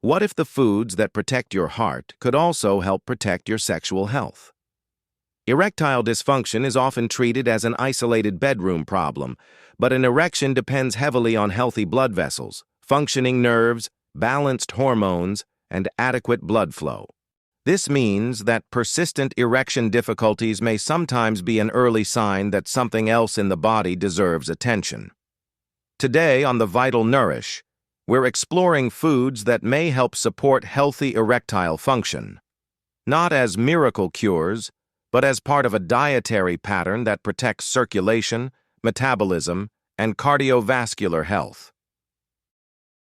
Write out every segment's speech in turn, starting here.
What if the foods that protect your heart could also help protect your sexual health? Erectile dysfunction is often treated as an isolated bedroom problem, but an erection depends heavily on healthy blood vessels, functioning nerves, balanced hormones, and adequate blood flow. This means that persistent erection difficulties may sometimes be an early sign that something else in the body deserves attention. Today on the Vital Nourish, we're exploring foods that may help support healthy erectile function, not as miracle cures, but as part of a dietary pattern that protects circulation, metabolism, and cardiovascular health.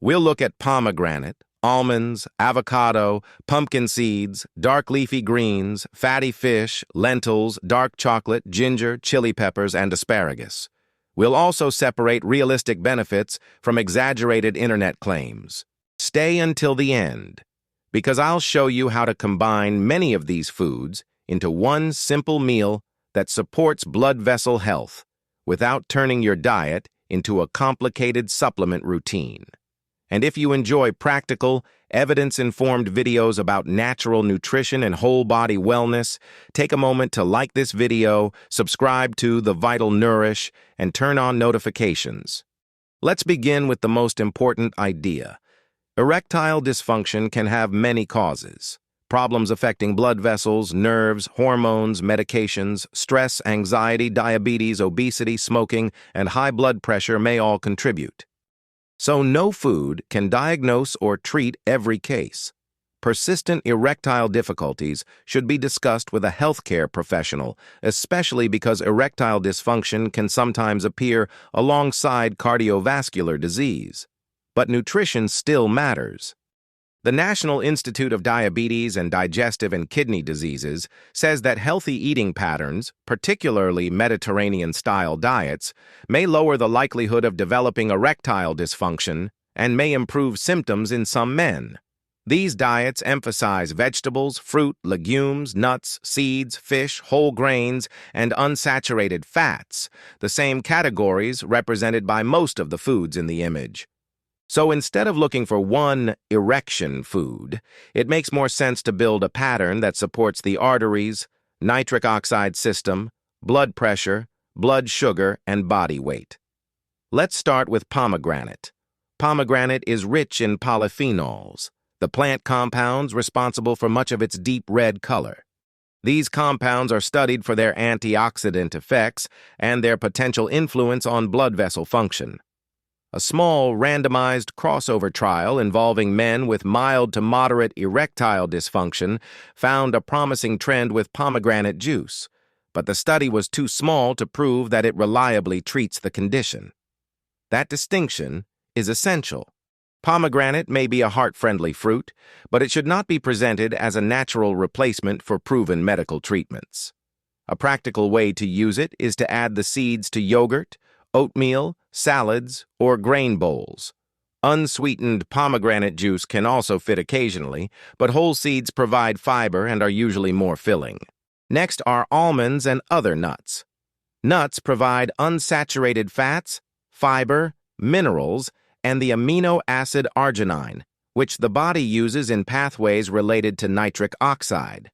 We'll look at pomegranate, almonds, avocado, pumpkin seeds, dark leafy greens, fatty fish, lentils, dark chocolate, ginger, chili peppers, and asparagus. We'll also separate realistic benefits from exaggerated internet claims. Stay until the end, because I'll show you how to combine many of these foods into one simple meal that supports blood vessel health without turning your diet into a complicated supplement routine. And if you enjoy practical, evidence-informed videos about natural nutrition and whole-body wellness, take a moment to like this video, subscribe to The Vital Nourish, and turn on notifications. Let's begin with the most important idea. Erectile dysfunction can have many causes. Problems affecting blood vessels, nerves, hormones, medications, stress, anxiety, diabetes, obesity, smoking, and high blood pressure may all contribute. So no food can diagnose or treat every case. Persistent erectile difficulties should be discussed with a healthcare professional, especially because erectile dysfunction can sometimes appear alongside cardiovascular disease. But nutrition still matters. The National Institute of Diabetes and Digestive and Kidney Diseases says that healthy eating patterns, particularly Mediterranean-style diets, may lower the likelihood of developing erectile dysfunction and may improve symptoms in some men. These diets emphasize vegetables, fruit, legumes, nuts, seeds, fish, whole grains, and unsaturated fats, the same categories represented by most of the foods in the image. So instead of looking for one erection food, it makes more sense to build a pattern that supports the arteries, nitric oxide system, blood pressure, blood sugar, and body weight. Let's start with pomegranate. Pomegranate is rich in polyphenols, the plant compounds responsible for much of its deep red color. These compounds are studied for their antioxidant effects and their potential influence on blood vessel function. A small, randomized crossover trial involving men with mild to moderate erectile dysfunction found a promising trend with pomegranate juice, but the study was too small to prove that it reliably treats the condition. That distinction is essential. Pomegranate may be a heart-friendly fruit, but it should not be presented as a natural replacement for proven medical treatments. A practical way to use it is to add the seeds to yogurt, oatmeal, salads, or grain bowls. Unsweetened pomegranate juice can also fit occasionally, but whole seeds provide fiber and are usually more filling. Next are almonds and other nuts. Nuts provide unsaturated fats, fiber, minerals, and the amino acid arginine, which the body uses in pathways related to nitric oxide.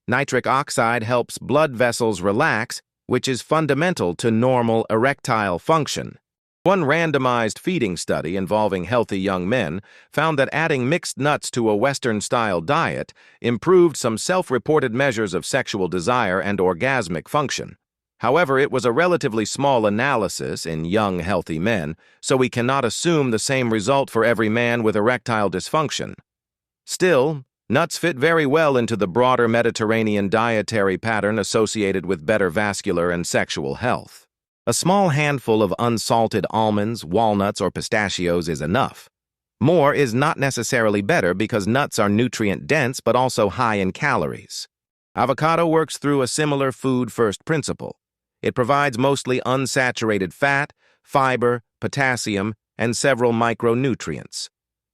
Nitric oxide helps blood vessels relax, which is fundamental to normal erectile function. One randomized feeding study involving healthy young men found that adding mixed nuts to a Western-style diet improved some self-reported measures of sexual desire and orgasmic function. However, it was a relatively small analysis in young, healthy men, so we cannot assume the same result for every man with erectile dysfunction. Still, nuts fit very well into the broader Mediterranean dietary pattern associated with better vascular and sexual health. A small handful of unsalted almonds, walnuts, or pistachios is enough. More is not necessarily better because nuts are nutrient-dense but also high in calories. Avocado works through a similar food-first principle. It provides mostly unsaturated fat, fiber, potassium, and several micronutrients.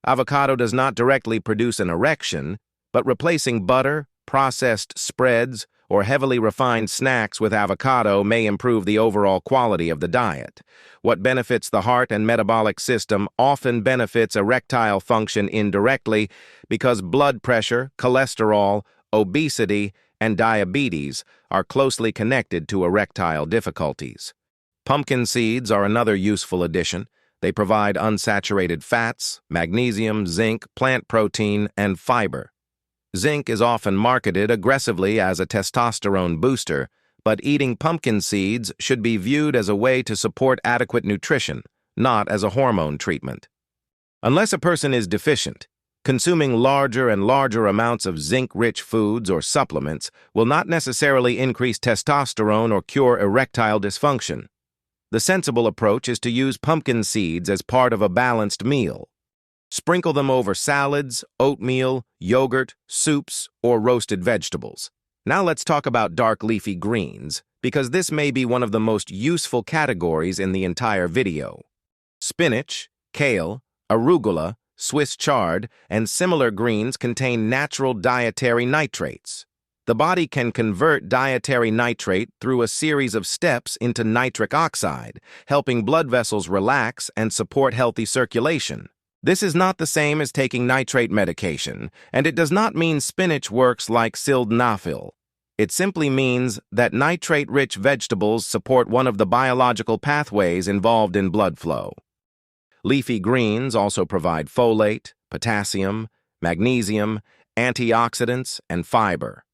Avocado does not directly produce an erection, but replacing butter, processed spreads, or heavily refined snacks with avocado may improve the overall quality of the diet. What benefits the heart and metabolic system often benefits erectile function indirectly because blood pressure, cholesterol, obesity, and diabetes are closely connected to erectile difficulties. Pumpkin seeds are another useful addition. They provide unsaturated fats, magnesium, zinc, plant protein, and fiber. Zinc is often marketed aggressively as a testosterone booster, but eating pumpkin seeds should be viewed as a way to support adequate nutrition, not as a hormone treatment. Unless a person is deficient, consuming larger and larger amounts of zinc-rich foods or supplements will not necessarily increase testosterone or cure erectile dysfunction. The sensible approach is to use pumpkin seeds as part of a balanced meal. Sprinkle them over salads, oatmeal, yogurt, soups, or roasted vegetables. Now let's talk about dark leafy greens, because this may be one of the most useful categories in the entire video. Spinach, kale, arugula, Swiss chard, and similar greens contain natural dietary nitrates. The body can convert dietary nitrate through a series of steps into nitric oxide, helping blood vessels relax and support healthy circulation. This is not the same as taking nitrate medication, and it does not mean spinach works like sildenafil. It simply means that nitrate-rich vegetables support one of the biological pathways involved in blood flow. Leafy greens also provide folate, potassium, magnesium, antioxidants, and fiber.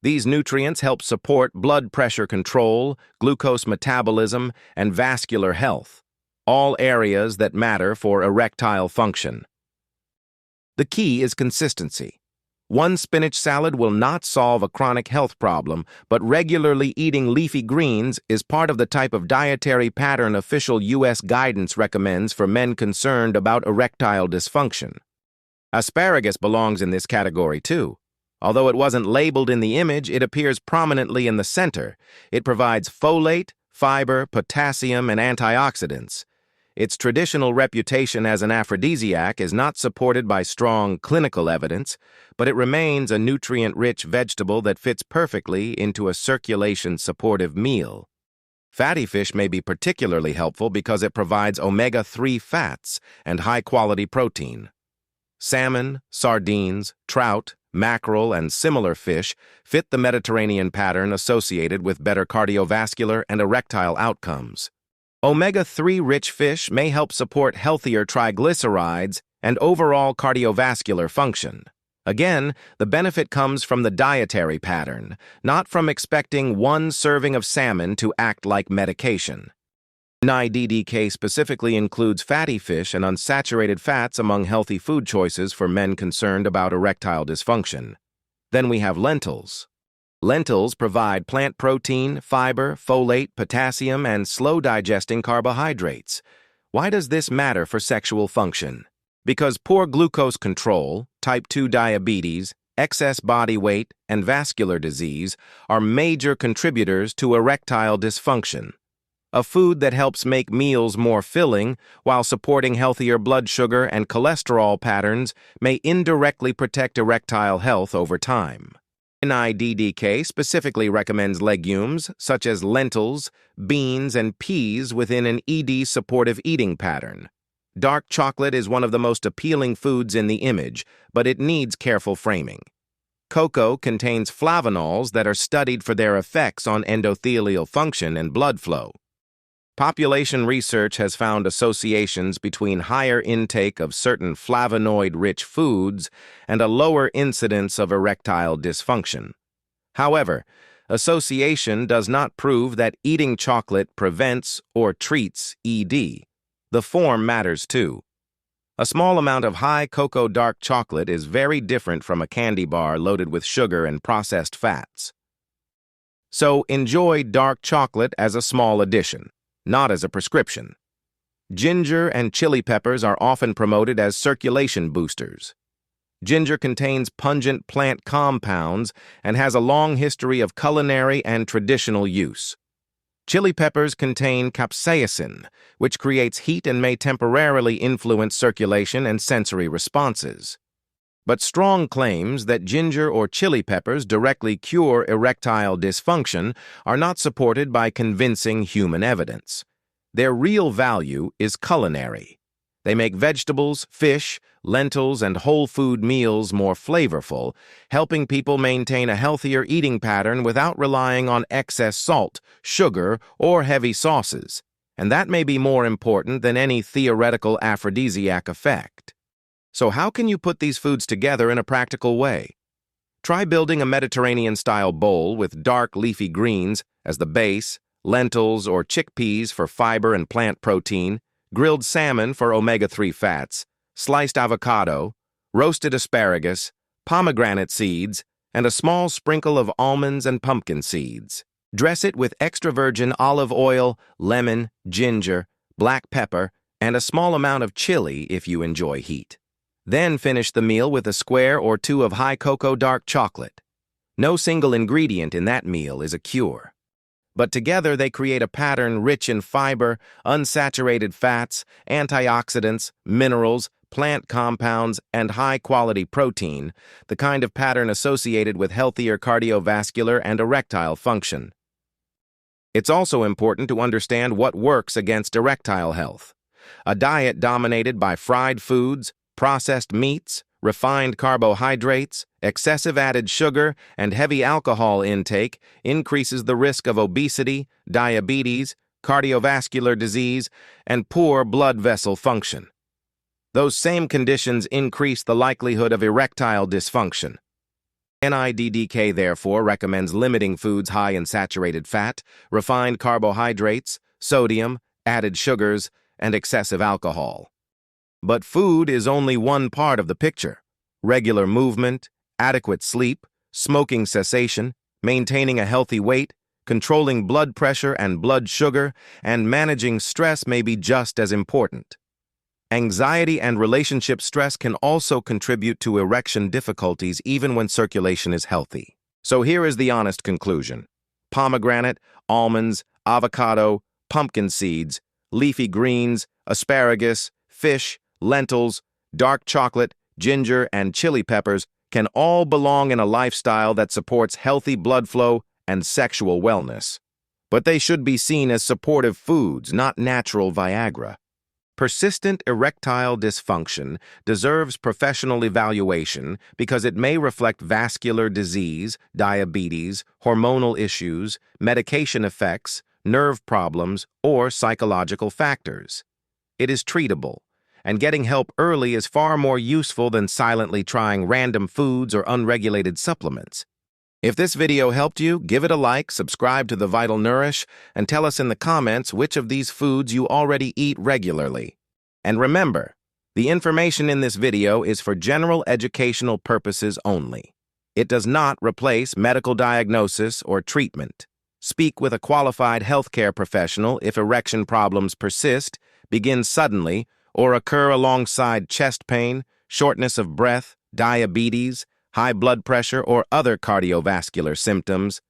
These nutrients help support blood pressure control, glucose metabolism, and vascular health, all areas that matter for erectile function. The key is consistency. One spinach salad will not solve a chronic health problem, but regularly eating leafy greens is part of the type of dietary pattern official U.S. guidance recommends for men concerned about erectile dysfunction. Asparagus belongs in this category too. Although it wasn't labeled in the image, it appears prominently in the center. It provides folate, fiber, potassium, and antioxidants. Its traditional reputation as an aphrodisiac is not supported by strong clinical evidence, but it remains a nutrient-rich vegetable that fits perfectly into a circulation-supportive meal. Fatty fish may be particularly helpful because it provides omega-3 fats and high-quality protein. Salmon, sardines, trout, mackerel, and similar fish fit the Mediterranean pattern associated with better cardiovascular and erectile outcomes. Omega-3 rich fish may help support healthier triglycerides and overall cardiovascular function. Again, the benefit comes from the dietary pattern, not from expecting one serving of salmon to act like medication. NIDDK specifically includes fatty fish and unsaturated fats among healthy food choices for men concerned about erectile dysfunction. Then we have lentils. Lentils provide plant protein, fiber, folate, potassium, and slow-digesting carbohydrates. Why does this matter for sexual function? Because poor glucose control, type 2 diabetes, excess body weight, and vascular disease are major contributors to erectile dysfunction. A food that helps make meals more filling while supporting healthier blood sugar and cholesterol patterns may indirectly protect erectile health over time. NIDDK specifically recommends legumes such as lentils, beans, and peas within an ED-supportive eating pattern. Dark chocolate is one of the most appealing foods in the image, but it needs careful framing. Cocoa contains flavonols that are studied for their effects on endothelial function and blood flow. Population research has found associations between higher intake of certain flavonoid-rich foods and a lower incidence of erectile dysfunction. However, association does not prove that eating chocolate prevents or treats ED. The form matters too. A small amount of high cocoa dark chocolate is very different from a candy bar loaded with sugar and processed fats. So enjoy dark chocolate as a small addition, not as a prescription. Ginger and chili peppers are often promoted as circulation boosters. Ginger contains pungent plant compounds and has a long history of culinary and traditional use. Chili peppers contain capsaicin, which creates heat and may temporarily influence circulation and sensory responses. But strong claims that ginger or chili peppers directly cure erectile dysfunction are not supported by convincing human evidence. Their real value is culinary. They make vegetables, fish, lentils, and whole food meals more flavorful, helping people maintain a healthier eating pattern without relying on excess salt, sugar, or heavy sauces. And that may be more important than any theoretical aphrodisiac effect. So how can you put these foods together in a practical way? Try building a Mediterranean-style bowl with dark leafy greens as the base, lentils or chickpeas for fiber and plant protein, grilled salmon for omega-3 fats, sliced avocado, roasted asparagus, pomegranate seeds, and a small sprinkle of almonds and pumpkin seeds. Dress it with extra virgin olive oil, lemon, ginger, black pepper, and a small amount of chili if you enjoy heat. Then finish the meal with a square or two of high cocoa dark chocolate. No single ingredient in that meal is a cure. But together they create a pattern rich in fiber, unsaturated fats, antioxidants, minerals, plant compounds, and high-quality protein, the kind of pattern associated with healthier cardiovascular and erectile function. It's also important to understand what works against erectile health. A diet dominated by fried foods, processed meats, refined carbohydrates, excessive added sugar, and heavy alcohol intake increases the risk of obesity, diabetes, cardiovascular disease, and poor blood vessel function. Those same conditions increase the likelihood of erectile dysfunction. NIDDK therefore recommends limiting foods high in saturated fat, refined carbohydrates, sodium, added sugars, and excessive alcohol. But food is only one part of the picture. Regular movement, adequate sleep, smoking cessation, maintaining a healthy weight, controlling blood pressure and blood sugar, and managing stress may be just as important. Anxiety and relationship stress can also contribute to erection difficulties even when circulation is healthy. So here is the honest conclusion. Pomegranate, almonds, avocado, pumpkin seeds, leafy greens, asparagus, fish, lentils, dark chocolate, ginger, and chili peppers can all belong in a lifestyle that supports healthy blood flow and sexual wellness. But they should be seen as supportive foods, not natural Viagra. Persistent erectile dysfunction deserves professional evaluation because it may reflect vascular disease, diabetes, hormonal issues, medication effects, nerve problems, or psychological factors. It is treatable, and getting help early is far more useful than silently trying random foods or unregulated supplements. If this video helped you, give it a like, subscribe to the Vital Nourish, and tell us in the comments which of these foods you already eat regularly. And remember, the information in this video is for general educational purposes only. It does not replace medical diagnosis or treatment. Speak with a qualified healthcare professional if erection problems persist, begin suddenly, or occur alongside chest pain, shortness of breath, diabetes, high blood pressure, or other cardiovascular symptoms.